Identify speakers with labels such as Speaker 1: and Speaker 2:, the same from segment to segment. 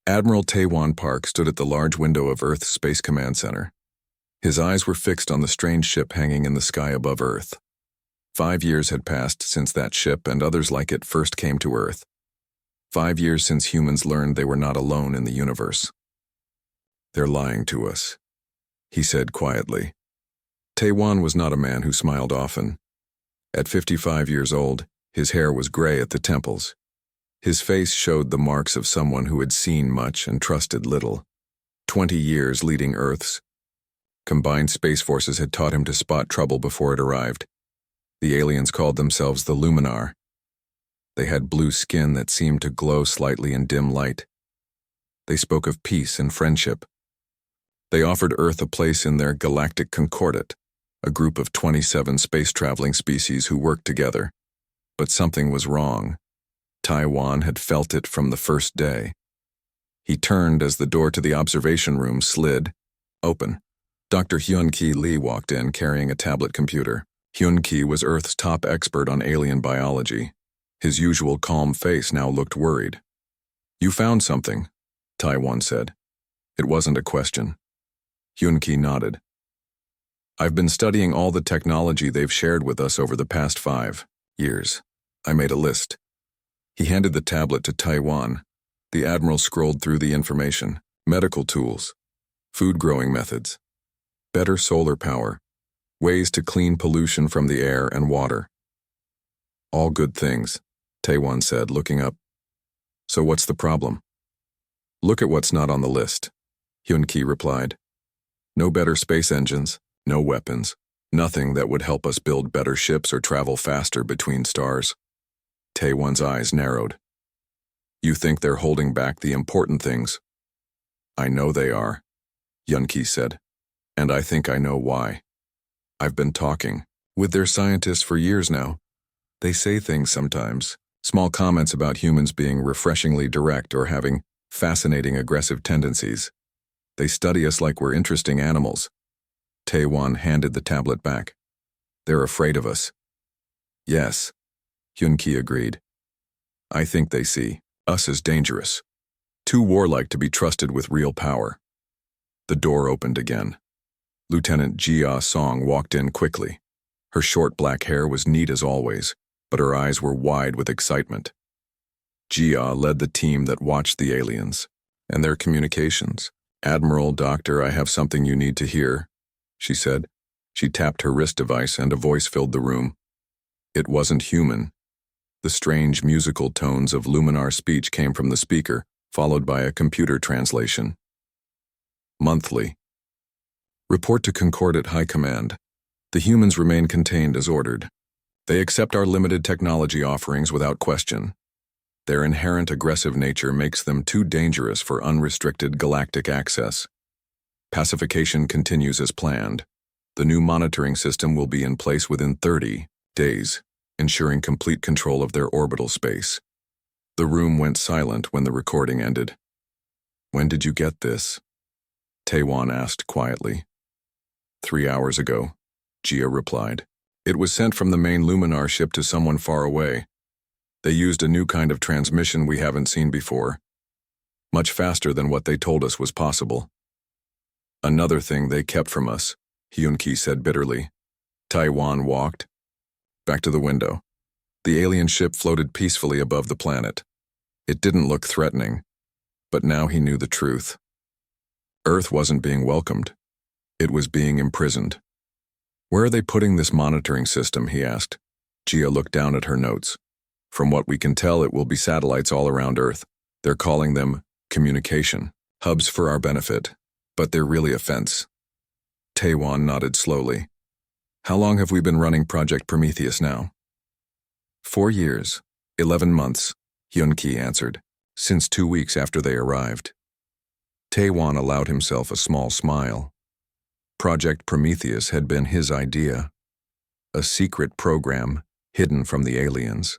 Speaker 1: Admiral Taewon Park stood at the large window of Earth's Space Command Center. His eyes were fixed on the strange ship hanging in the sky above Earth. 5 years had passed since that ship and others like it first came to Earth. 5 years since humans learned they were not alone in the universe. "They're lying to us," he said quietly. Taewon was not a man who smiled often. At 55 years old, his hair was gray at the temples. His face showed the marks of someone who had seen much and trusted little. 20 years leading Earth's combined space forces had taught him to spot trouble before it arrived. The aliens called themselves the Luminar. They had blue skin that seemed to glow slightly in dim light. They spoke of peace and friendship. They offered Earth a place in their galactic concordat, a group of 27 space-traveling species who worked together. But something was wrong. Taewon had felt it from the first day. He turned as the door to the observation room slid open. Dr. Hyun-Ki Lee walked in carrying a tablet computer. Hyun-Ki was Earth's top expert on alien biology. His usual calm face now looked worried. "You found something," Taewon said. It wasn't a question. Hyun-Ki nodded. "I've been studying all the technology they've shared with us over the past 5 years. I made a list." He handed the tablet to Taewon. The Admiral scrolled through the information. Medical tools, food growing methods, better solar power, ways to clean pollution from the air and water. "All good things," Taewon said, looking up. "So what's the problem?" "Look at what's not on the list," Hyun-Ki replied. "No better space engines, no weapons, nothing that would help us build better ships or travel faster between stars." Taewon's eyes narrowed. "You think they're holding back the important things?" "I know they are," Hyun-Ki said. "And I think I know why. I've been talking with their scientists for years now. They say things sometimes, small comments about humans being refreshingly direct or having fascinating aggressive tendencies. They study us like we're interesting animals." Taewon handed the tablet back. "They're afraid of us." "Yes," Hyun-Ki agreed. "I think they see us as dangerous, too warlike to be trusted with real power." The door opened again. Lieutenant Jia Song walked in quickly. Her short black hair was neat as always, but her eyes were wide with excitement. Jia led the team that watched the aliens and their communications. "Admiral, Doctor, I have something you need to hear," she said. She tapped her wrist device and a voice filled the room. It wasn't human. The strange musical tones of Luminar speech came from the speaker, followed by a computer translation. "Monthly. Report to Concordat High Command. The humans remain contained as ordered. They accept our limited technology offerings without question. Their inherent aggressive nature makes them too dangerous for unrestricted galactic access. Pacification continues as planned. The new monitoring system will be in place within 30 days, ensuring complete control of their orbital space." The room went silent when the recording ended. "When did you get this?" Taewon asked quietly. 3 hours ago, Jia replied. "It was sent from the main Luminar ship to someone far away. They used a new kind of transmission we haven't seen before. Much faster than what they told us was possible." "Another thing they kept from us," Hyun-Ki said bitterly. Taewon walked back to the window. The alien ship floated peacefully above the planet. It didn't look threatening, but now he knew the truth. Earth wasn't being welcomed. It was being imprisoned. "Where are they putting this monitoring system?" he asked. Jia looked down at her notes. "From what we can tell, it will be satellites all around Earth. They're calling them communication hubs for our benefit, but they're really a fence." Taewon nodded slowly. "How long have we been running Project Prometheus now?" 4 years, 11 months, Hyun-Ki answered, "since 2 weeks after they arrived." Taewon allowed himself a small smile. Project Prometheus had been his idea, a secret program hidden from the aliens.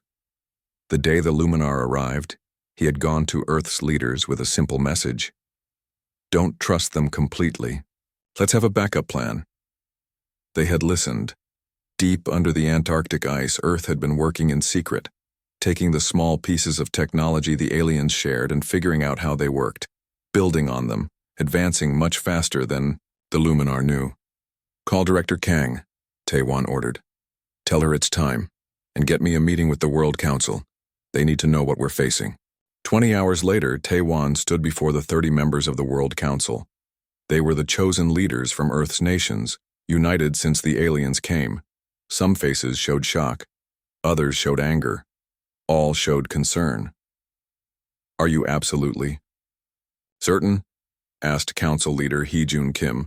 Speaker 1: The day the Luminar arrived, he had gone to Earth's leaders with a simple message. "Don't trust them completely. Let's have a backup plan." They had listened. Deep under the Antarctic ice, Earth had been working in secret, taking the small pieces of technology the aliens shared and figuring out how they worked. building on them, advancing much faster than the Luminar knew. "Call Director Kang," Taewon ordered. "Tell her it's time, and get me a meeting with the World Council. They need to know what we're facing." 20 hours later, Taewon stood before the 30 members of the World Council. They were the chosen leaders from Earth's nations, united since the aliens came. Some faces showed shock. Others showed anger. All showed concern. "Are you absolutely certain?" asked Council Leader Hee-Jun Kim.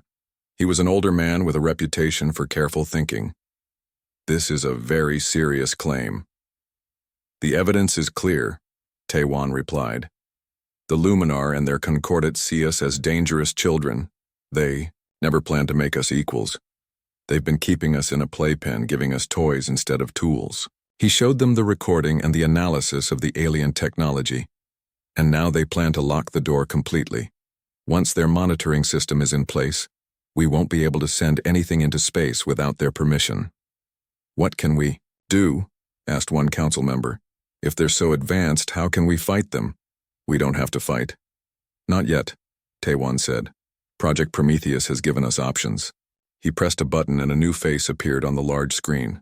Speaker 1: He was an older man with a reputation for careful thinking. "This is a very serious claim." "The evidence is clear," Taewon replied. "The Luminar and their concordates see us as dangerous children. They never planned to make us equals. They've been keeping us in a playpen, giving us toys instead of tools." He showed them the recording and the analysis of the alien technology. "And now they plan to lock the door completely. Once their monitoring system is in place, we won't be able to send anything into space without their permission." "What can we do?" asked one council member. "If they're so advanced, how can we fight them?" "We don't have to fight." "Not yet," Taewon said. "Project Prometheus has given us options." He pressed a button and a new face appeared on the large screen.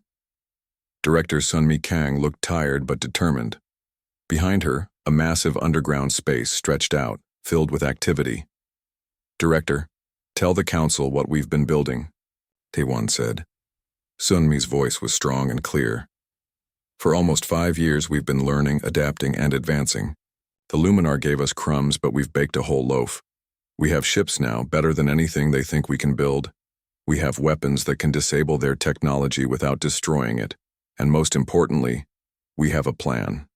Speaker 1: Director Sunmi Kang looked tired but determined. Behind her, a massive underground space stretched out, filled with activity. "Director, tell the council what we've been building," Taewon said. Sunmi's voice was strong and clear. "For almost 5 years we've been learning, adapting, and advancing. The Luminar gave us crumbs, but we've baked a whole loaf. We have ships now, better than anything they think we can build. We have weapons that can disable their technology without destroying it. And most importantly, we have a plan."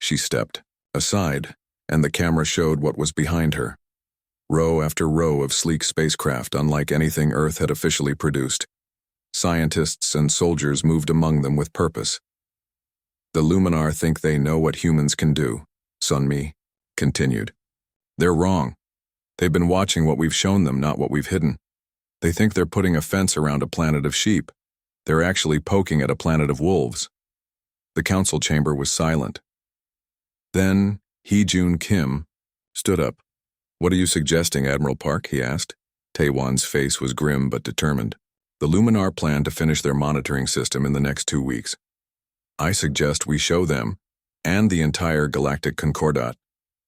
Speaker 1: She stepped aside, and the camera showed what was behind her. Row after row of sleek spacecraft unlike anything Earth had officially produced. Scientists and soldiers moved among them with purpose. "The Luminar think they know what humans can do," Sunmi continued. "They're wrong. They've been watching what we've shown them, not what we've hidden. They think they're putting a fence around a planet of sheep. They're actually poking at a planet of wolves." The council chamber was silent. Then Hee-Jun Kim stood up. "What are you suggesting, Admiral Park?" he asked. Taewon's face was grim but determined. "The Luminar plan to finish their monitoring system in the next 2 weeks. I suggest we show them, and the entire galactic concordat,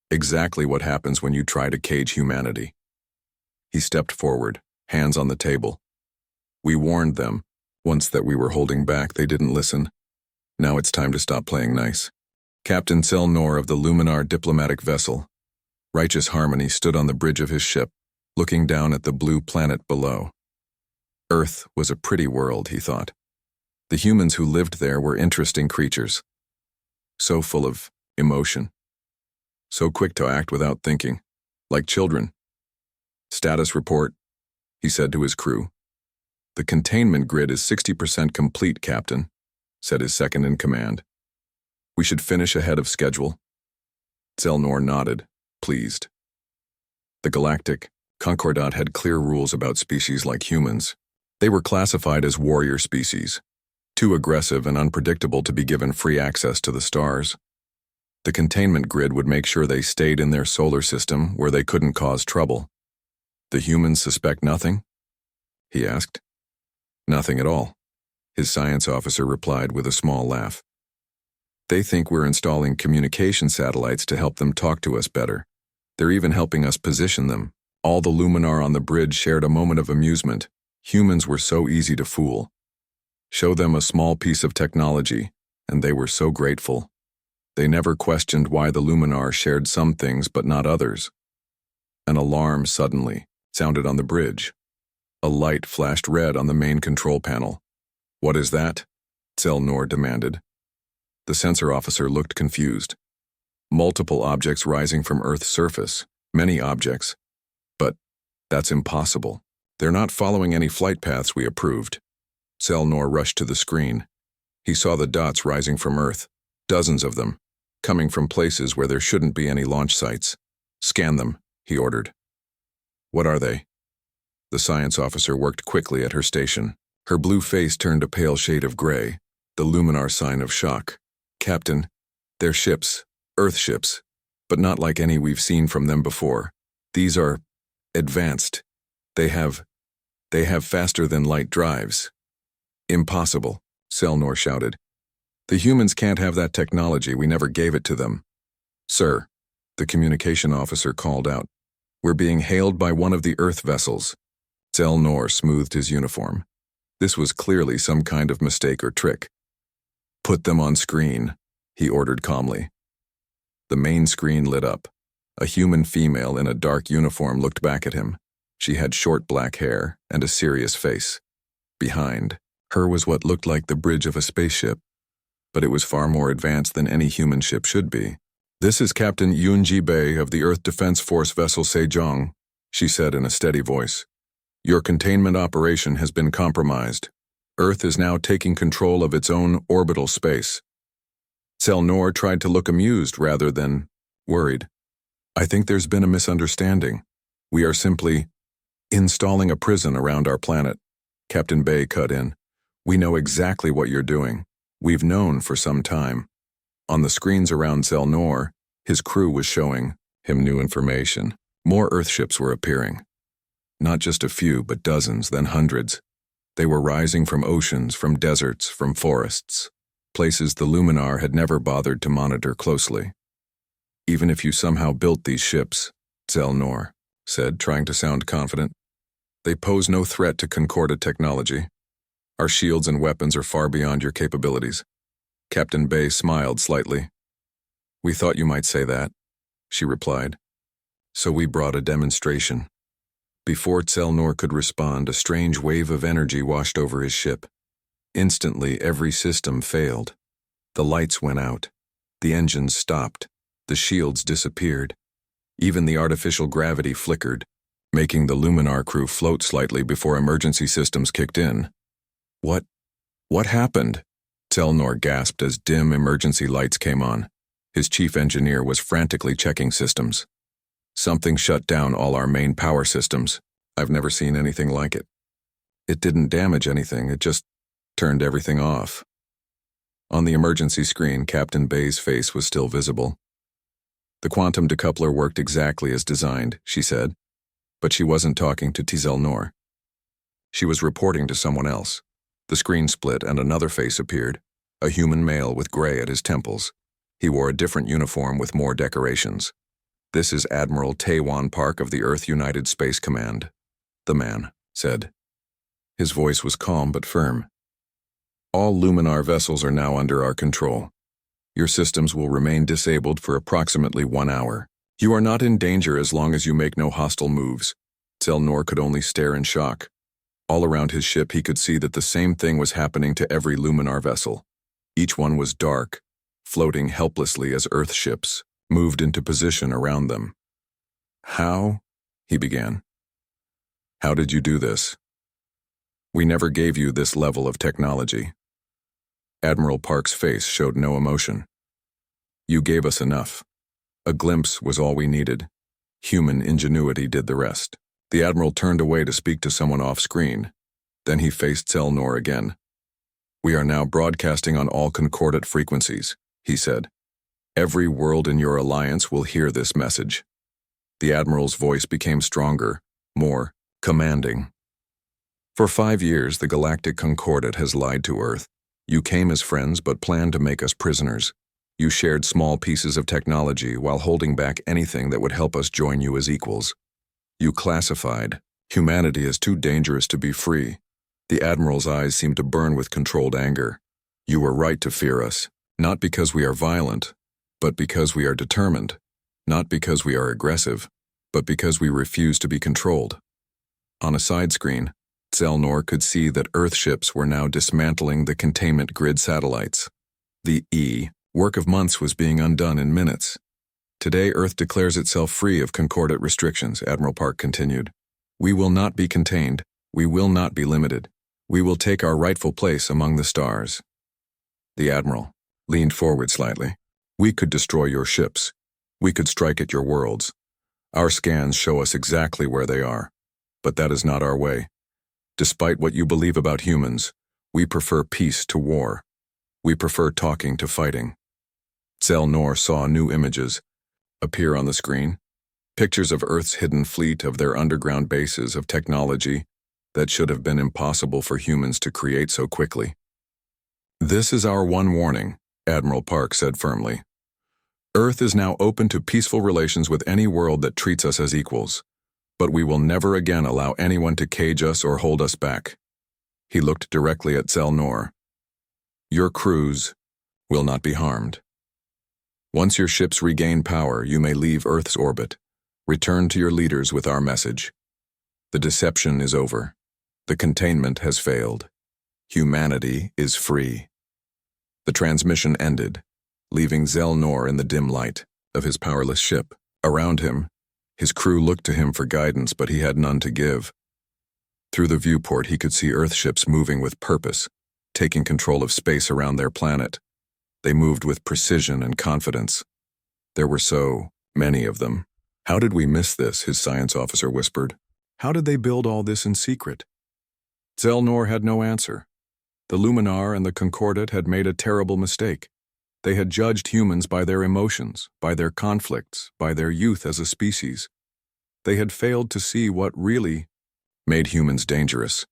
Speaker 1: exactly what happens when you try to cage humanity." He stepped forward, hands on the table. "We warned them. Once that we were holding back, they didn't listen. Now it's time to stop playing nice." Captain Selnor of the Luminar diplomatic vessel, Righteous Harmony, stood on the bridge of his ship, looking down at the blue planet below. Earth was a pretty world, he thought. The humans who lived there were interesting creatures. So full of emotion. So quick to act without thinking, like children. "Status report," he said to his crew. "The containment grid is 60% complete, Captain," said his second-in-command. "We should finish ahead of schedule." Selnor nodded, pleased. The Galactic Concordat had clear rules about species like humans. They were classified as warrior species, too aggressive and unpredictable to be given free access to the stars. The containment grid would make sure they stayed in their solar system where they couldn't cause trouble. "The humans suspect nothing?" he asked. "Nothing at all," his science officer replied with a small laugh. "They think we're installing communication satellites to help them talk to us better. They're even helping us position them." All the Luminar on the bridge shared a moment of amusement. Humans were so easy to fool. Show them a small piece of technology, and they were so grateful. They never questioned why the Luminar shared some things but not others. An alarm suddenly sounded on the bridge. A light flashed red on the main control panel. "What is that?" Selnor demanded. The sensor officer looked confused. "Multiple objects rising from Earth's surface. Many objects. But that's impossible. They're not following any flight paths we approved." Selnor rushed to the screen. He saw the dots rising from Earth, dozens of them, coming from places where there shouldn't be any launch sites. "Scan them," he ordered. "What are they?" The science officer worked quickly at her station. Her blue face turned a pale shade of gray, the Luminar sign of shock. "Captain, they're ships, Earth ships, but not like any we've seen from them before. These are advanced. They have faster than light drives. Impossible, Selnor shouted. The humans can't have that technology. We never gave it to them. Sir, the communication officer called out. We're being hailed by one of the Earth vessels. Selnor smoothed his uniform. This was clearly some kind of mistake or trick. Put them on screen, he ordered calmly. The main screen lit up. A human female in a dark uniform looked back at him. She had short black hair and a serious face. Behind her was what looked like the bridge of a spaceship, but it was far more advanced than any human ship should be. This is Captain Yunji Bei of the Earth Defense Force vessel Sejong, she said in a steady voice. Your containment operation has been compromised. Earth is now taking control of its own orbital space. Selnor tried to look amused rather than worried. I think there's been a misunderstanding. We are simply installing a prison around our planet. Captain Bei cut in. We know exactly what you're doing. We've known for some time. On the screens around Selnor, his crew was showing him new information. More Earthships were appearing. Not just a few, but dozens, then hundreds. They were rising from oceans, from deserts, from forests, places the Luminar had never bothered to monitor closely. Even if you somehow built these ships, Selnor said, trying to sound confident, they pose no threat to Concorda technology. Our shields and weapons are far beyond your capabilities. Captain Bei smiled slightly. We thought you might say that, she replied. So we brought a demonstration. Before Selnor could respond, a strange wave of energy washed over his ship. Instantly, every system failed. The lights went out. The engines stopped. The shields disappeared. Even the artificial gravity flickered, making the Luminar crew float slightly before emergency systems kicked in. What happened? Selnor gasped as dim emergency lights came on. His chief engineer was frantically checking systems. Something shut down all our main power systems. I've never seen anything like it. It didn't damage anything, it just turned everything off. On the emergency screen, Captain Bei's face was still visible. The quantum decoupler worked exactly as designed, she said, but she wasn't talking to Selnor. She was reporting to someone else. The screen split and another face appeared, a human male with gray at his temples. He wore a different uniform with more decorations. This is Admiral Taewon Park of the Earth United Space Command, the man said. His voice was calm but firm. All Luminar vessels are now under our control. Your systems will remain disabled for approximately 1 hour. You are not in danger as long as you make no hostile moves. Selnor could only stare in shock. All around his ship he could see that the same thing was happening to every Luminar vessel. Each one was dark, floating helplessly as Earth ships moved into position around them. How? He began. How did you do this? We never gave you this level of technology. Admiral Park's face showed no emotion. You gave us enough. A glimpse was all we needed. Human ingenuity did the rest. The Admiral turned away to speak to someone off-screen. Then he faced Selnor again. We are now broadcasting on all concordant frequencies, he said. Every world in your alliance will hear this message. The Admiral's voice became stronger, more commanding. For 5 years, the Galactic Concordat has lied to Earth. You came as friends but planned to make us prisoners. You shared small pieces of technology while holding back anything that would help us join you as equals. You classified humanity as too dangerous to be free. The Admiral's eyes seemed to burn with controlled anger. You were right to fear us, not because we are violent, but because we are determined, not because we are aggressive, but because we refuse to be controlled. On a side screen, Selnor could see that Earth ships were now dismantling the containment grid satellites. The work of months was being undone in minutes. Today, Earth declares itself free of concordant restrictions, Admiral Park continued. We will not be contained. We will not be limited. We will take our rightful place among the stars. The Admiral leaned forward slightly. We could destroy your ships. We could strike at your worlds. Our scans show us exactly where they are. But that is not our way. Despite what you believe about humans, we prefer peace to war. We prefer talking to fighting. Selnor saw new images appear on the screen. Pictures of Earth's hidden fleet, of their underground bases, of technology that should have been impossible for humans to create so quickly. "This is our one warning," Admiral Park said firmly. "Earth is now open to peaceful relations with any world that treats us as equals, but we will never again allow anyone to cage us or hold us back." He looked directly at Zelnor. "Your crews will not be harmed. Once your ships regain power, you may leave Earth's orbit. Return to your leaders with our message. The deception is over. The containment has failed. Humanity is free." The transmission ended, leaving Zelnor in the dim light of his powerless ship. Around him, his crew looked to him for guidance, but he had none to give. Through the viewport, he could see Earthships moving with purpose, taking control of space around their planet. They moved with precision and confidence. There were so many of them. "How did we miss this?" his science officer whispered. "How did they build all this in secret?" Zelnor had no answer. The Luminar and the Concordat had made a terrible mistake. They had judged humans by their emotions, by their conflicts, by their youth as a species. They had failed to see what really made humans dangerous: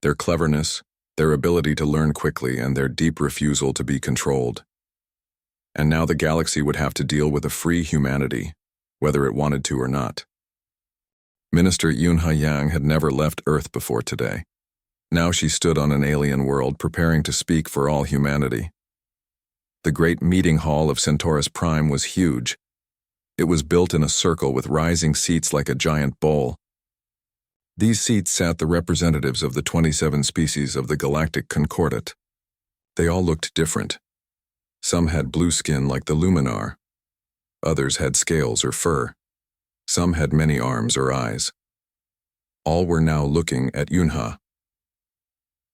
Speaker 1: their cleverness, their ability to learn quickly, and their deep refusal to be controlled. And now the galaxy would have to deal with a free humanity, whether it wanted to or not. Minister Yunha Yang had never left Earth before today. Now she stood on an alien world, preparing to speak for all humanity. The great meeting hall of Centaurus Prime was huge. It was built in a circle with rising seats like a giant bowl. These seats sat the representatives of the 27 species of the galactic Concordat. They all looked different. Some had blue skin like the Luminar. Others had scales or fur. Some had many arms or eyes. All were now looking at Yunha.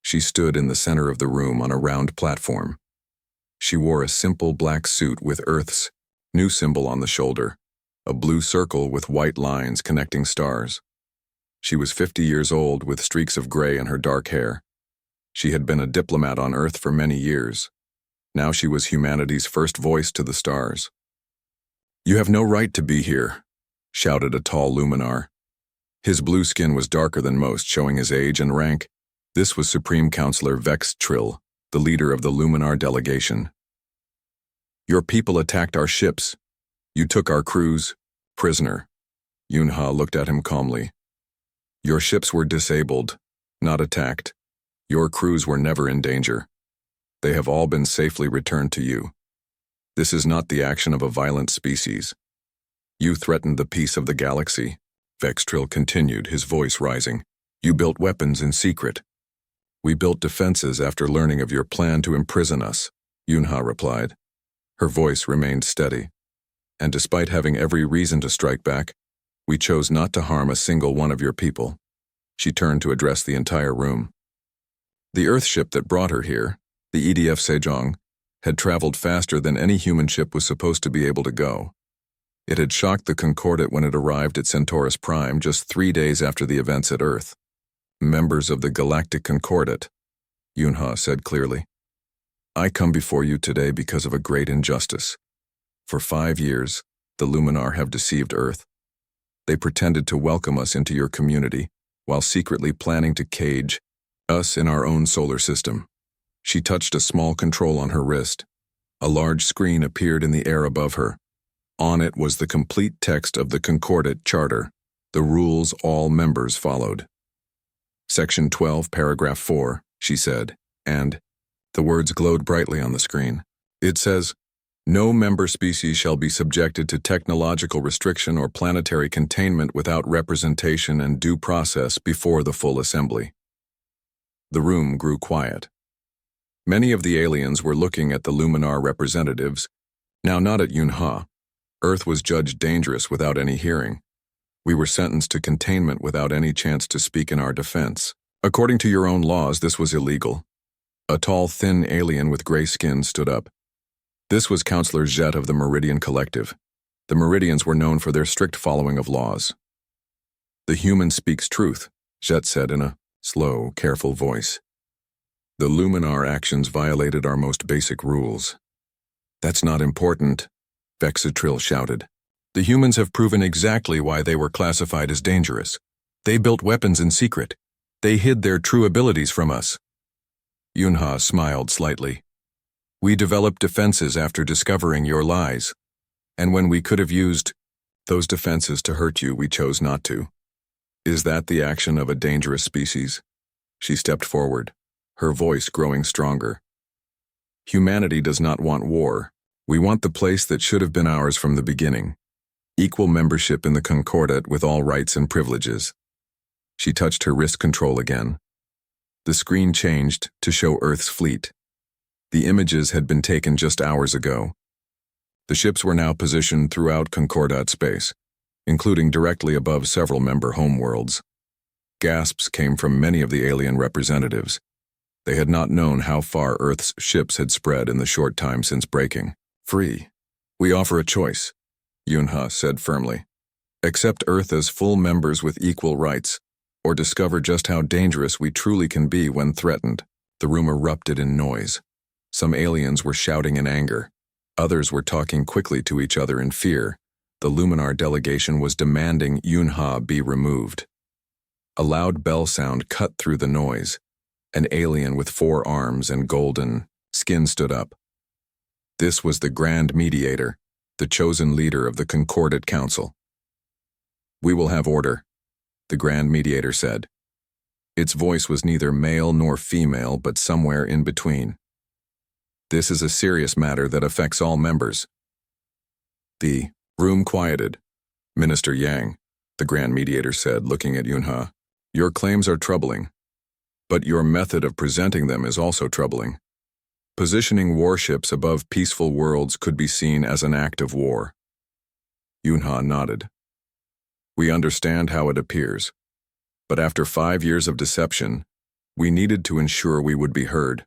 Speaker 1: She stood in the center of the room on a round platform. She wore a simple black suit with Earth's new symbol on the shoulder, a blue circle with white lines connecting stars. She was 50 years old, with streaks of gray in her dark hair. She had been a diplomat on Earth for many years. Now she was humanity's first voice to the stars. "You have no right to be here," shouted a tall Luminar. His blue skin was darker than most, showing his age and rank. This was Supreme Counselor Vex Trill, the leader of the Luminar delegation. "Your people attacked our ships. You took our crews prisoner." Yunha looked at him calmly. "Your ships were disabled, not attacked. Your crews were never in danger. They have all been safely returned to you. This is not the action of a violent species. You threatened the peace of the galaxy." Vex Trill continued, his voice rising. "You built weapons in secret." "We built defenses after learning of your plan to imprison us," Yunha replied. Her voice remained steady. "And despite having every reason to strike back, we chose not to harm a single one of your people." She turned to address the entire room. The Earthship that brought her here, the EDF Sejong, had traveled faster than any human ship was supposed to be able to go. It had shocked the Concordat when it arrived at Centaurus Prime just 3 days after the events at Earth. "Members of the Galactic Concordat," Yunha said clearly, "I come before you today because of a great injustice. For 5 years, the Luminar have deceived Earth. They pretended to welcome us into your community, while secretly planning to cage us in our own solar system." She touched a small control on her wrist. A large screen appeared in the air above her. On it was the complete text of the Concordat Charter, the rules all members followed. "Section 12, Paragraph 4, she said, and the words glowed brightly on the screen. It says, "No member species shall be subjected to technological restriction or planetary containment without representation and due process before the full assembly." The room grew quiet. Many of the aliens were looking at the Luminar representatives, now not at Yunha. Earth was judged dangerous without any hearing. We were sentenced to containment without any chance to speak in our defense. According to your own laws, this was illegal. A tall, thin alien with gray skin stood up. This was Counselor Jet of the Meridian Collective. The Meridians were known for their strict following of laws. "The human speaks truth," Jet said in a slow, careful voice. "The Luminar actions violated our most basic rules." "That's not important," Vexatril shouted. The humans have proven exactly why they were classified as dangerous. They built weapons in secret. They hid their true abilities from us. Yunha smiled slightly. We developed defenses after discovering your lies. And when we could have used those defenses to hurt you, we chose not to. Is that the action of a dangerous species? She stepped forward, her voice growing stronger. Humanity does not want war. We want the place that should have been ours from the beginning. Equal membership in the Concordat with all rights and privileges. She touched her wrist control again. The screen changed to show Earth's fleet. The images had been taken just hours ago. The ships were now positioned throughout Concordat space, including directly above several member homeworlds. Gasps came from many of the alien representatives. They had not known how far Earth's ships had spread in the short time since breaking free. We offer a choice, Yunha said firmly. Accept Earth as full members with equal rights, or discover just how dangerous we truly can be when threatened. The room erupted in noise. Some aliens were shouting in anger. Others were talking quickly to each other in fear. The Luminar delegation was demanding Yunha be removed. A loud bell sound cut through the noise. An alien with 4 arms and golden skin stood up. This was the Grand Mediator, the chosen leader of the Concordat Council. We will have order, the Grand Mediator said. Its voice was neither male nor female, but somewhere in between. This is a serious matter that affects all members. The room quieted. Minister Yang, the Grand Mediator said, looking at Yunha, your claims are troubling, but your method of presenting them is also troubling. Positioning warships above peaceful worlds could be seen as an act of war. Yunha nodded. We understand how it appears, but after 5 years of deception, we needed to ensure we would be heard.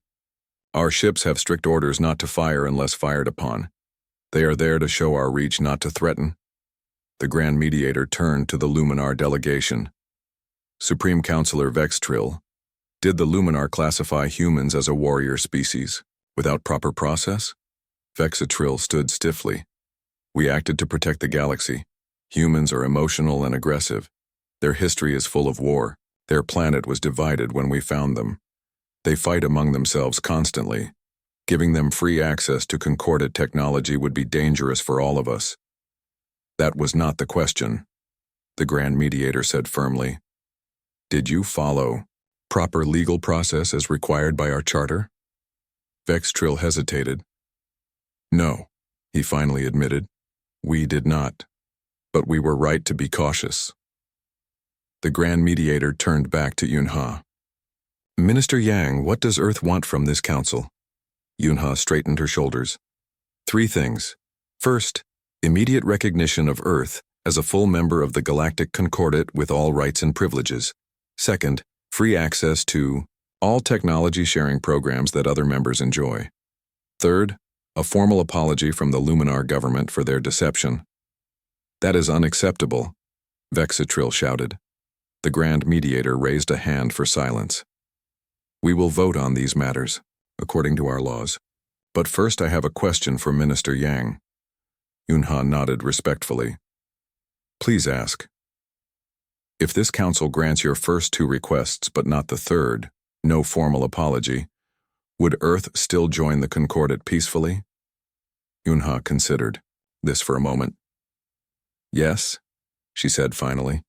Speaker 1: Our ships have strict orders not to fire unless fired upon. They are there to show our reach, not to threaten. The Grand Mediator turned to the Luminar delegation. Supreme Counselor Vextrill, did the Luminar classify humans as a warrior species, without proper process? Vextrill stood stiffly. We acted to protect the galaxy. Humans are emotional and aggressive. Their history is full of war. Their planet was divided when we found them. They fight among themselves constantly. Giving them free access to Concordat technology would be dangerous for all of us. That was not the question, the Grand Mediator said firmly. Did you follow proper legal process as required by our charter? Vextrill hesitated. No, he finally admitted. We did not. But we were right to be cautious. The Grand Mediator turned back to Yunha. Minister Yang, what does Earth want from this council? Yunha straightened her shoulders. 3 things. First, immediate recognition of Earth as a full member of the Galactic Concordat with all rights and privileges. Second, free access to all technology sharing programs that other members enjoy. Third, a formal apology from the Luminar government for their deception. That is unacceptable, Vextrill shouted. The Grand Mediator raised a hand for silence. We will vote on these matters, according to our laws. But first I have a question for Minister Yang. Yunha nodded respectfully. Please ask. If this council grants your first 2 requests but not the third, no formal apology, would Earth still join the Concordat peacefully? Yunha considered this for a moment. Yes, she said finally.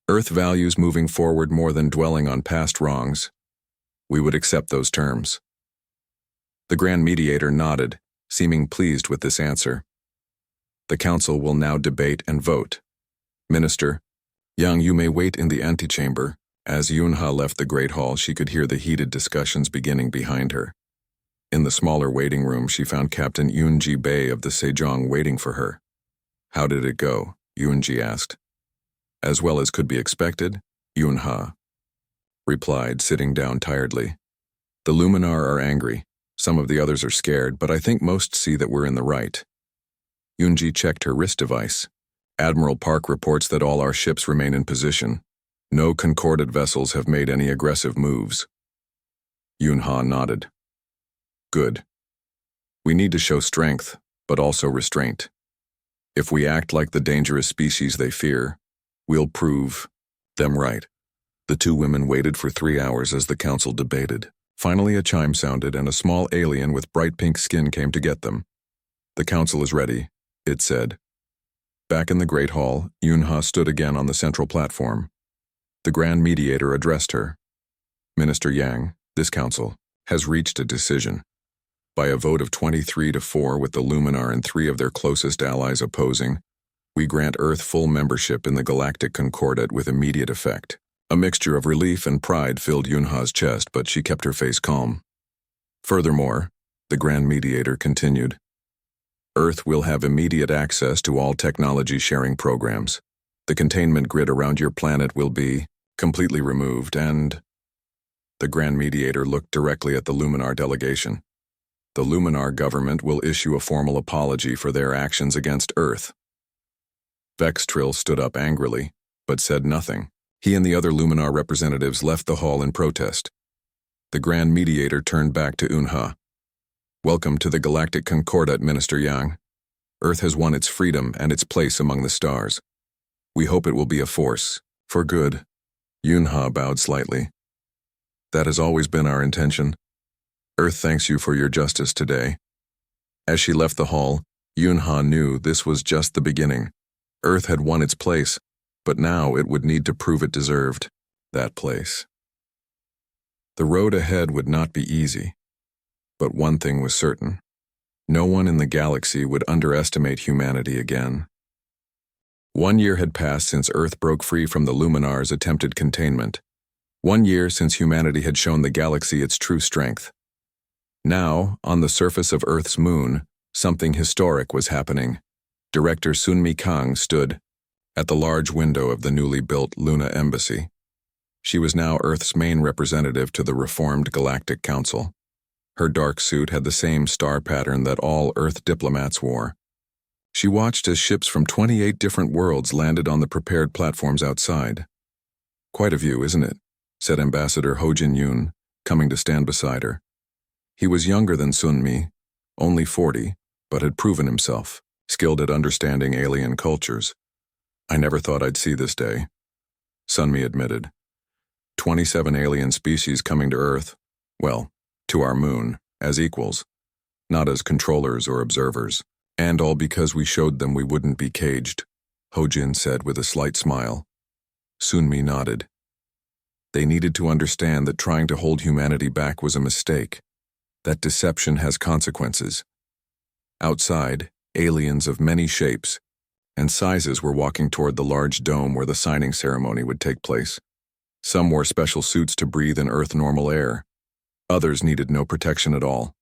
Speaker 1: Earth values moving forward more than dwelling on past wrongs. We would accept those terms. The Grand Mediator nodded, seeming pleased with this answer. The council will now debate and vote. Minister, Yang, you may wait in the antechamber. As Yunha left the Great Hall, she could hear the heated discussions beginning behind her. In the smaller waiting room, she found Captain Yunji Bei of the Sejong waiting for her. How did it go? Yunji asked. As well as could be expected, Yunha replied, sitting down tiredly. The Luminar are angry. Some of the others are scared, but I think most see that we're in the right. Yunji checked her wrist device. Admiral Park reports that all our ships remain in position. No Concordat vessels have made any aggressive moves. Yunha nodded. Good. We need to show strength, but also restraint. If we act like the dangerous species they fear, we'll prove them right. The two women waited for 3 hours as the council debated. Finally, a chime sounded and a small alien with bright pink skin came to get them. "The council is ready," it said. Back in the Great Hall, Yunha stood again on the central platform. The Grand Mediator addressed her. "Minister Yang, this council has reached a decision. By a vote of 23-4 with the Luminar and 3 of their closest allies opposing, we grant Earth full membership in the Galactic Concordat with immediate effect." A mixture of relief and pride filled Yunha's chest, but she kept her face calm. Furthermore, the Grand Mediator continued, "Earth will have immediate access to all technology-sharing programs. The containment grid around your planet will be completely removed and—" The Grand Mediator looked directly at the Luminar delegation. "The Luminar government will issue a formal apology for their actions against Earth." Vextrill stood up angrily, but said nothing. He and the other Luminar representatives left the hall in protest. The Grand Mediator turned back to Yunha. "Welcome to the Galactic Concordat, Minister Yang. Earth has won its freedom and its place among the stars. We hope it will be a force for good." Yunha bowed slightly. "That has always been our intention. Earth thanks you for your justice today." As she left the hall, Yunha knew this was just the beginning. Earth had won its place, but now it would need to prove it deserved that place. The road ahead would not be easy, but one thing was certain. No one in the galaxy would underestimate humanity again. 1 year had passed since Earth broke free from the Luminar's attempted containment. 1 year since humanity had shown the galaxy its true strength. Now, on the surface of Earth's moon, something historic was happening. Director Sunmi Kang stood at the large window of the newly built Luna Embassy. She was now Earth's main representative to the reformed Galactic Council. Her dark suit had the same star pattern that all Earth diplomats wore. She watched as ships from 28 different worlds landed on the prepared platforms outside. "Quite a view, isn't it?" said Ambassador Ho Jin-yoon, coming to stand beside her. He was younger than Sunmi, only 40, but had proven himself, skilled at understanding alien cultures. "I never thought I'd see this day," Sunmi admitted. 27 alien species coming to Earth, well, to our moon, as equals, not as controllers or observers. "And all because we showed them we wouldn't be caged," Ho-jin said with a slight smile. Sunmi nodded. They needed to understand that trying to hold humanity back was a mistake. That deception has consequences. Outside, aliens of many shapes and sizes were walking toward the large dome where the signing ceremony would take place. Some wore special suits to breathe in Earth-normal air. Others needed no protection at all.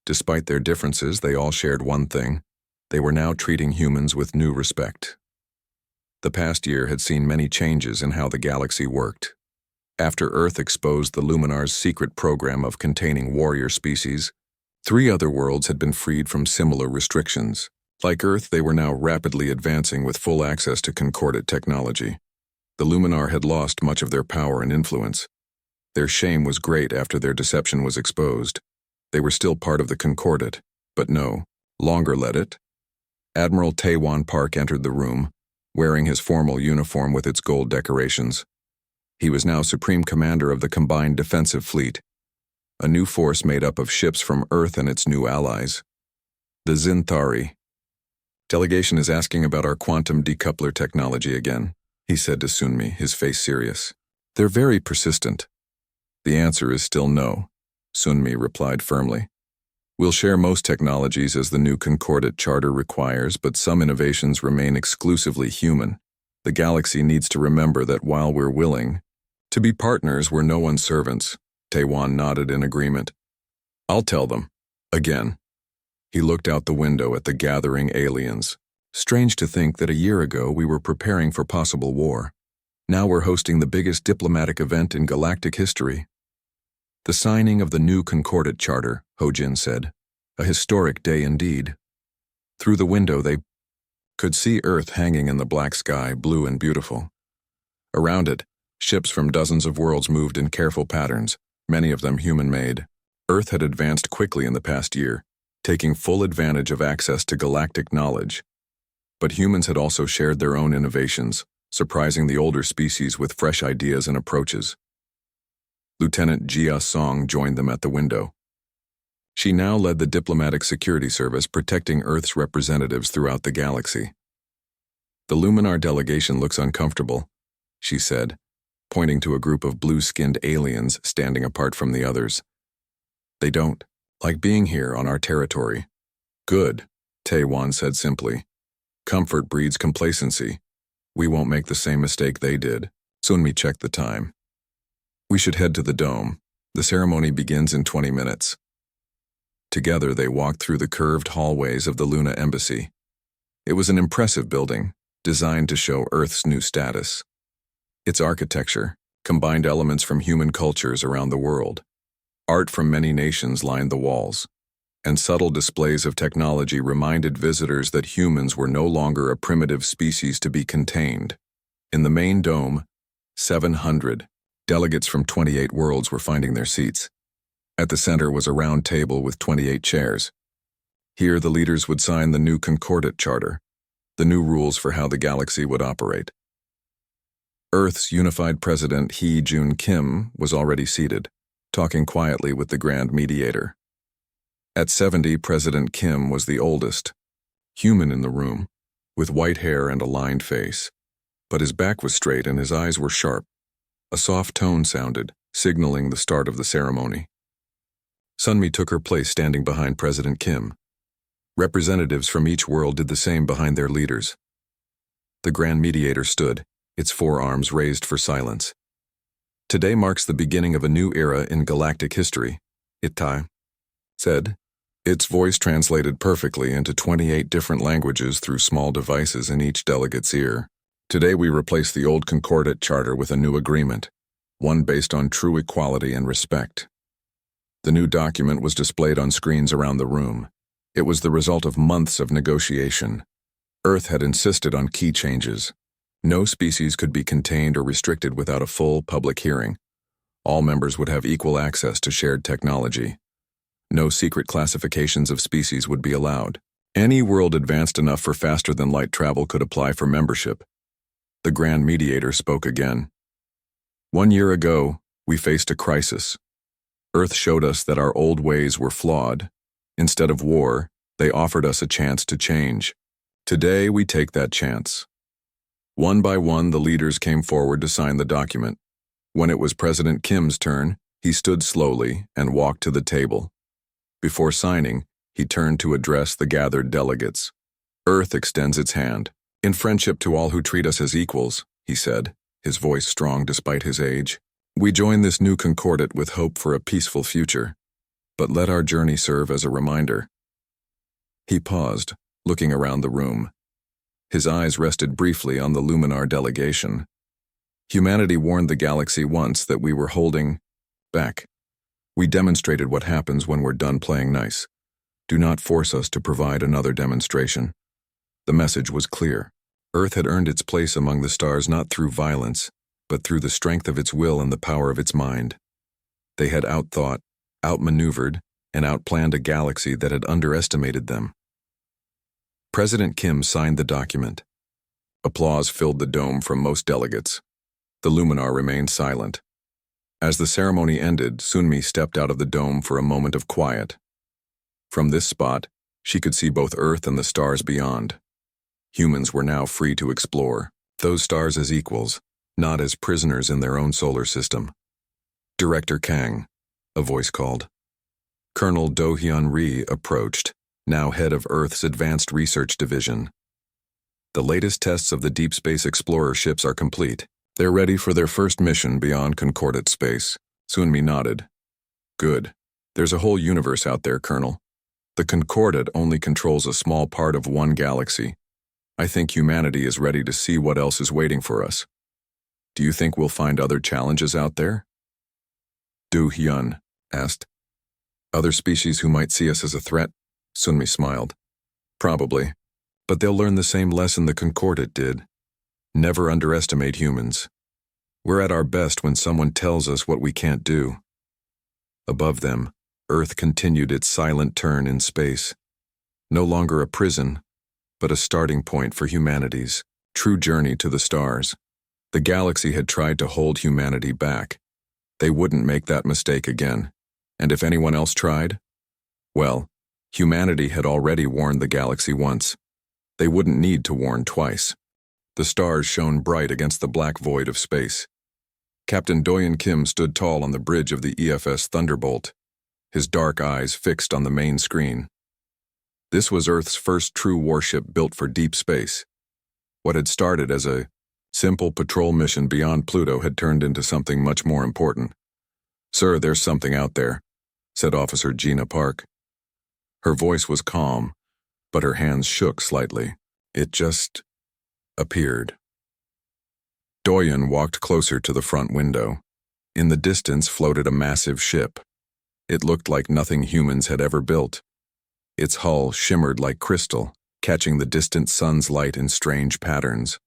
Speaker 1: Despite their differences, they all shared one thing. They were now treating humans with new respect. The past year had seen many changes in how the galaxy worked. After Earth exposed the Luminar's secret program of containing warrior species, 3 other worlds had been freed from similar restrictions. Like Earth, they were now rapidly advancing with full access to Concordat technology. The Luminar had lost much of their power and influence. Their shame was great after their deception was exposed. They were still part of the Concordat, but no longer led it. Admiral Taewon Park entered the room, wearing his formal uniform with its gold decorations. He was now Supreme Commander of the Combined Defensive Fleet, a new force made up of ships from Earth and its new allies, the Zinthari. "Delegation is asking about our quantum decoupler technology again," he said to Sunmi, his face serious. "They're very persistent." "The answer is still no," Sunmi replied firmly. "We'll share most technologies as the new Concordat Charter requires, but some innovations remain exclusively human. The galaxy needs to remember that while we're willing to be partners, we're no one's servants." Taewon nodded in agreement. "I'll tell them." Again. He looked out the window at the gathering aliens. "Strange to think that a year ago we were preparing for possible war. Now we're hosting the biggest diplomatic event in galactic history." "The signing of the new Concordat Charter," Ho-jin said. "A historic day indeed." Through the window they could see Earth hanging in the black sky, blue and beautiful. Around it, ships from dozens of worlds moved in careful patterns, many of them human-made. Earth had advanced quickly in the past year, taking full advantage of access to galactic knowledge. But humans had also shared their own innovations, surprising the older species with fresh ideas and approaches. Lieutenant Jia Song joined them at the window. She now led the diplomatic security service protecting Earth's representatives throughout the galaxy. "The Luminar delegation looks uncomfortable," she said, pointing to a group of blue-skinned aliens standing apart from the others. "They don't like being here on our territory." "Good," Taewan said simply. "Comfort breeds complacency. We won't make the same mistake they did." Sunmi checked the time. "We should head to the dome. The ceremony begins in 20 minutes. Together they walked through the curved hallways of the Luna Embassy. It was an impressive building, designed to show Earth's new status. Its architecture combined elements from human cultures around the world. Art from many nations lined the walls, and subtle displays of technology reminded visitors that humans were no longer a primitive species to be contained. In the main dome, 700 delegates from 28 worlds were finding their seats. At the center was a round table with 28 chairs. Here the leaders would sign the new Concordat Charter, the new rules for how the galaxy would operate. Earth's unified president Hee Jun Kim was already seated, talking quietly with the Grand Mediator. At 70, President Kim was the oldest, human in the room, with white hair and a lined face. But his back was straight and his eyes were sharp. A soft tone sounded, signaling the start of the ceremony. Sunmi took her place standing behind President Kim. Representatives from each world did the same behind their leaders. The Grand Mediator stood, its forearms raised for silence. "Today marks the beginning of a new era in galactic history," Itai said, its voice translated perfectly into 28 different languages through small devices in each delegate's ear. "Today we replace the old Concordat Charter with a new agreement, one based on true equality and respect." The new document was displayed on screens around the room. It was the result of months of negotiation. Earth had insisted on key changes. No species could be contained or restricted without a full public hearing. All members would have equal access to shared technology. No secret classifications of species would be allowed. Any world advanced enough for faster-than-light travel could apply for membership. The Grand Mediator spoke again. "1 year ago, we faced a crisis. Earth showed us that our old ways were flawed. Instead of war, they offered us a chance to change. Today, we take that chance." One by one, the leaders came forward to sign the document. When it was President Kim's turn, he stood slowly and walked to the table. Before signing, he turned to address the gathered delegates. "Earth extends its hand. In friendship to all who treat us as equals," he said, his voice strong despite his age. "We join this new concordat with hope for a peaceful future. But let our journey serve as a reminder." He paused, looking around the room. His eyes rested briefly on the Luminar delegation. "Humanity warned the galaxy once that we were holding back. We demonstrated what happens when we're done playing nice. Do not force us to provide another demonstration." The message was clear. Earth had earned its place among the stars not through violence, but through the strength of its will and the power of its mind. They had outthought, outmaneuvered, and outplanned a galaxy that had underestimated them. President Kim signed the document. Applause filled the dome from most delegates. The Luminar remained silent. As the ceremony ended, Sunmi stepped out of the dome for a moment of quiet. From this spot, she could see both Earth and the stars beyond. Humans were now free to explore those stars as equals, not as prisoners in their own solar system. "Director Kang," a voice called. Colonel Do-hyun Ri approached, now head of Earth's Advanced Research Division. "The latest tests of the Deep Space Explorer ships are complete. They're ready for their first mission beyond Concordat space." Sunmi nodded. "Good. There's a whole universe out there, Colonel. The Concordat only controls a small part of one galaxy. I think humanity is ready to see what else is waiting for us. Do you think we'll find other challenges out there?" Do-hyun asked. "Other species who might see us as a threat?" Sunmi smiled. "Probably, but they'll learn the same lesson the Concordat did. Never underestimate humans. We're at our best when someone tells us what we can't do." Above them, Earth continued its silent turn in space. No longer a prison, but a starting point for humanity's true journey to the stars. The galaxy had tried to hold humanity back. They wouldn't make that mistake again. And if anyone else tried, well, humanity had already warned the galaxy once. They wouldn't need to warn twice. The stars shone bright against the black void of space. Captain Doyen Kim stood tall on the bridge of the EFS Thunderbolt, his dark eyes fixed on the main screen. This was Earth's first true warship built for deep space. What had started as a simple patrol mission beyond Pluto had turned into something much more important. "Sir, there's something out there," said Officer Gina Park. Her voice was calm, but her hands shook slightly. It just appeared. Doyen walked closer to the front window. In the distance floated a massive ship. It looked like nothing humans had ever built. Its hull shimmered like crystal, catching the distant sun's light in strange patterns.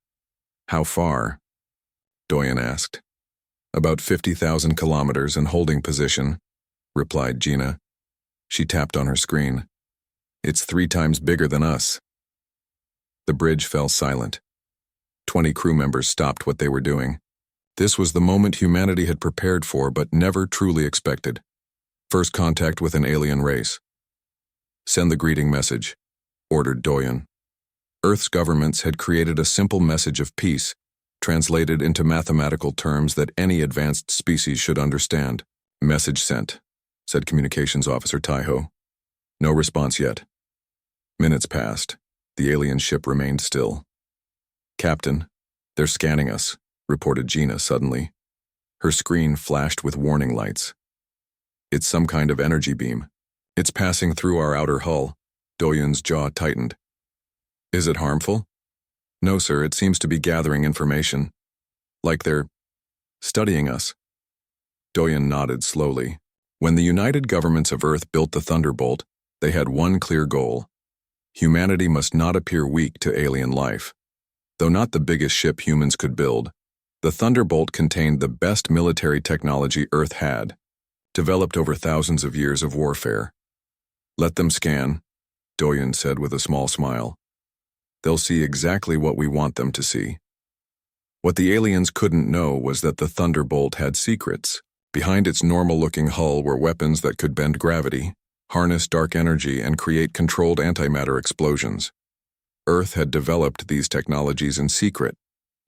Speaker 1: "How far?" Doyen asked. "About 50,000 kilometers in holding position," replied Gina. She tapped on her screen. "It's 3 times bigger than us." The bridge fell silent. 20 crew members stopped what they were doing. This was the moment humanity had prepared for but never truly expected. First contact with an alien race. "Send the greeting message," ordered Doyen. Earth's governments had created a simple message of peace, translated into mathematical terms that any advanced species should understand. "Message sent," said Communications Officer Taiho. No response yet. Minutes passed. The alien ship remained still. "Captain, they're scanning us," reported Gina suddenly. Her screen flashed with warning lights. "It's some kind of energy beam. It's passing through our outer hull." Doyen's jaw tightened. "Is it harmful?" "No, sir, it seems to be gathering information. Like they're studying us." Doyen nodded slowly. When the United Governments of Earth built the Thunderbolt, they had one clear goal. Humanity must not appear weak to alien life. Though not the biggest ship humans could build, the Thunderbolt contained the best military technology Earth had, developed over thousands of years of warfare. "Let them scan," Doyen said with a small smile. "They'll see exactly what we want them to see." What the aliens couldn't know was that the Thunderbolt had secrets. Behind its normal-looking hull were weapons that could bend gravity, harness dark energy, and create controlled antimatter explosions. Earth had developed these technologies in secret,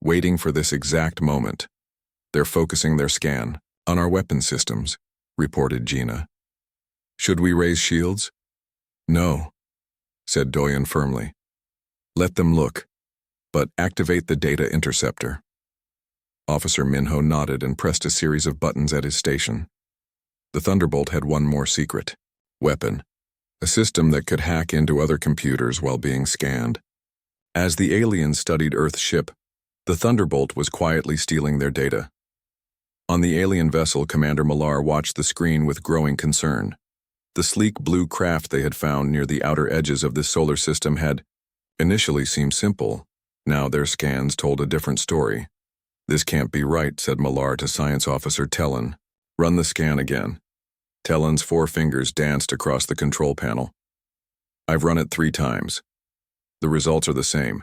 Speaker 1: waiting for this exact moment. "They're focusing their scan on our weapon systems," reported Gina. "Should we raise shields?" "No," said Doyen firmly. "Let them look, but activate the data interceptor." Officer Minho nodded and pressed a series of buttons at his station. The Thunderbolt had one more secret: weapon, a system that could hack into other computers while being scanned. As the aliens studied Earth's ship, the Thunderbolt was quietly stealing their data. On the alien vessel, Commander Millar watched the screen with growing concern. The sleek blue craft they had found near the outer edges of this solar system had initially seemed simple. Now their scans told a different story. "This can't be right," said Millar to Science Officer Tellon. "Run the scan again." Tellon's 4 fingers danced across the control panel. "I've run it 3 times. The results are the same.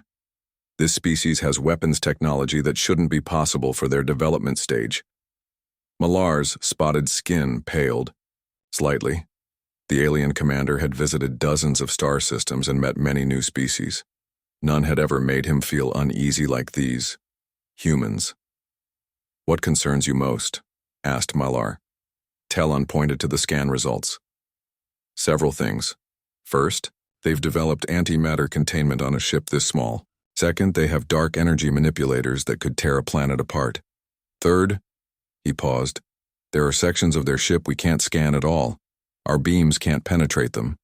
Speaker 1: This species has weapons technology that shouldn't be possible for their development stage." Millar's spotted skin paled slightly. The alien commander had visited dozens of star systems and met many new species. None had ever made him feel uneasy like these humans. "What concerns you most?" asked Millar. Tellon pointed to the scan results. "Several things. First, they've developed antimatter containment on a ship this small. Second, they have dark energy manipulators that could tear a planet apart. Third," he paused, "there are sections of their ship we can't scan at all. Our beams can't penetrate them."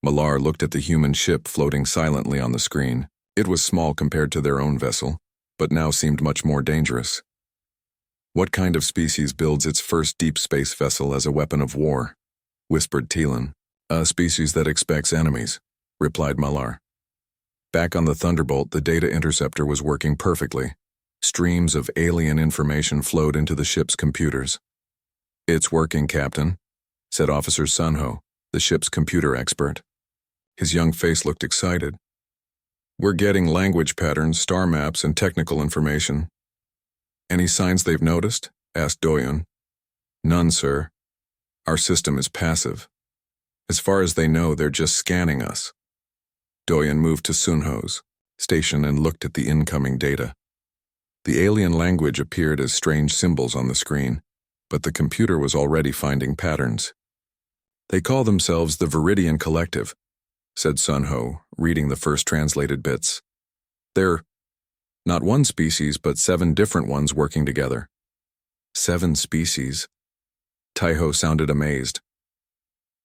Speaker 1: Millar looked at the human ship floating silently on the screen. It was small compared to their own vessel, but now seemed much more dangerous. "What kind of species builds its first deep space vessel as a weapon of war?" whispered Tellon. "A species that expects enemies," replied Millar. Back on the Thunderbolt, the data interceptor was working perfectly. Streams of alien information flowed into the ship's computers. "It's working, Captain," said Officer Sunho, the ship's computer expert. His young face looked excited. We're getting language patterns, star maps, and technical information. Any signs they've noticed? Asked Doyon. None, sir. Our system is passive. As far as they know, they're just scanning us. Doyon moved to Sunho's station and looked at the incoming data. The alien language appeared as strange symbols on the screen, but the computer was already finding patterns. They call themselves the Viridian Collective, said Sunho, reading the first translated bits. They're not one species, but 7 different ones working together. 7 species? Taiho sounded amazed.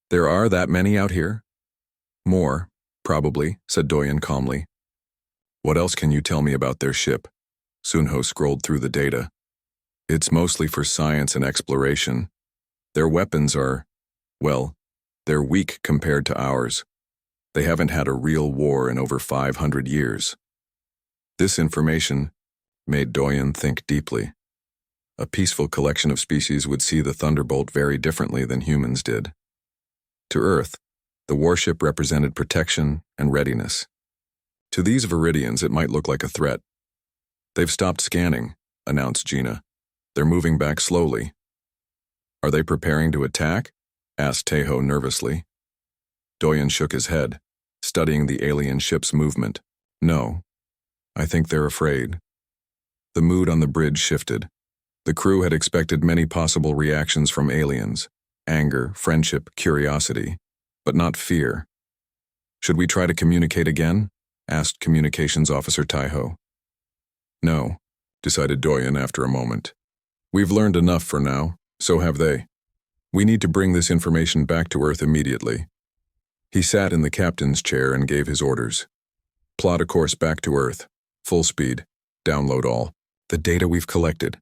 Speaker 1: There are that many out here? More, probably, said Doyon calmly. What else can you tell me about their ship? Sunho scrolled through the data. It's mostly for science and exploration. Their weapons are, well, they're weak compared to ours. They haven't had a real war in over 500 years. This information made Doyon think deeply. A peaceful collection of species would see the Thunderbolt very differently than humans did. To Earth, the warship represented protection and readiness. To these Viridians, it might look like a threat. They've stopped scanning, announced Gina. They're moving back slowly. Are they preparing to attack? Asked Taiho nervously. Doyon shook his head, studying the alien ship's movement. No, I think they're afraid. The mood on the bridge shifted. The crew had expected many possible reactions from aliens: anger, friendship, curiosity, but not fear. Should we try to communicate again? Asked Communications Officer Taiho. No, decided Doyon after a moment. We've learned enough for now, so have they. We need to bring this information back to Earth immediately. He sat in the captain's chair and gave his orders. Plot a course back to Earth. Full speed. Download all the data we've collected.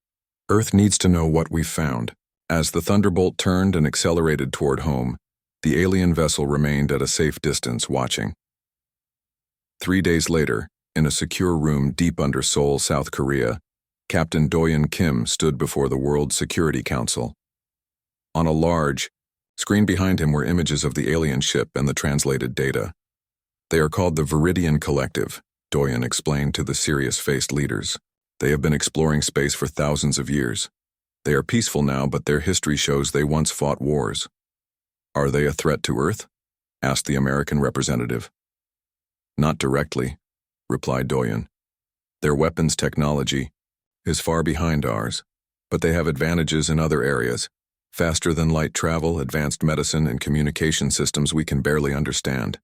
Speaker 1: Earth needs to know what we've found. As the Thunderbolt turned and accelerated toward home, the alien vessel remained at a safe distance, watching. 3 days later, in a secure room deep under Seoul, South Korea, Captain Doyon Kim stood before the World Security Council. On a large screen behind him were images of the alien ship and the translated data. They are called the Viridian Collective, Doyon explained to the serious-faced leaders. They have been exploring space for thousands of years. They are peaceful now, but their history shows they once fought wars. Are they a threat to Earth? Asked the American representative. Not directly, replied Doyon. Their weapons technology is far behind ours, but they have advantages in other areas. Faster than light travel, advanced medicine, and communication systems we can barely understand.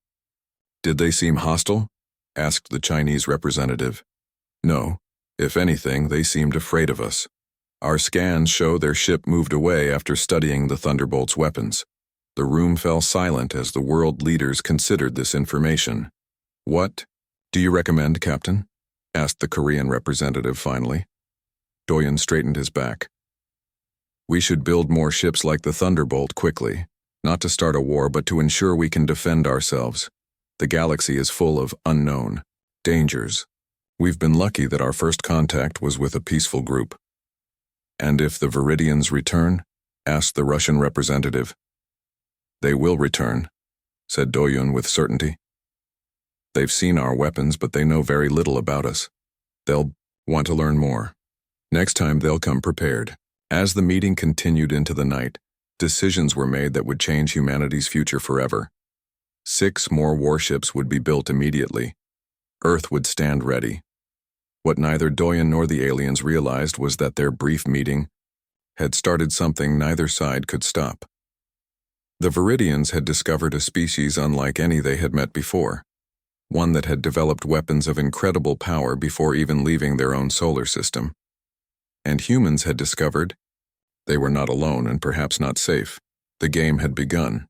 Speaker 1: Did they seem hostile? Asked the Chinese representative. No. If anything, they seemed afraid of us. Our scans show their ship moved away after studying the Thunderbolt's weapons. The room fell silent as the world leaders considered this information. What do you recommend, Captain? Asked the Korean representative finally. Doyon straightened his back. We should build more ships like the Thunderbolt quickly, not to start a war, but to ensure we can defend ourselves. The galaxy is full of unknown dangers. We've been lucky that our first contact was with a peaceful group. And if the Viridians return? Asked the Russian representative. They will return, said Doyon with certainty. They've seen our weapons, but they know very little about us. They'll want to learn more. Next time they'll come prepared. As the meeting continued into the night, decisions were made that would change humanity's future forever. 6 more warships would be built immediately. Earth would stand ready. What neither Doyon nor the aliens realized was that their brief meeting had started something neither side could stop. The Viridians had discovered a species unlike any they had met before, one that had developed weapons of incredible power before even leaving their own solar system. And humans had discovered they were not alone and perhaps not safe. The game had begun.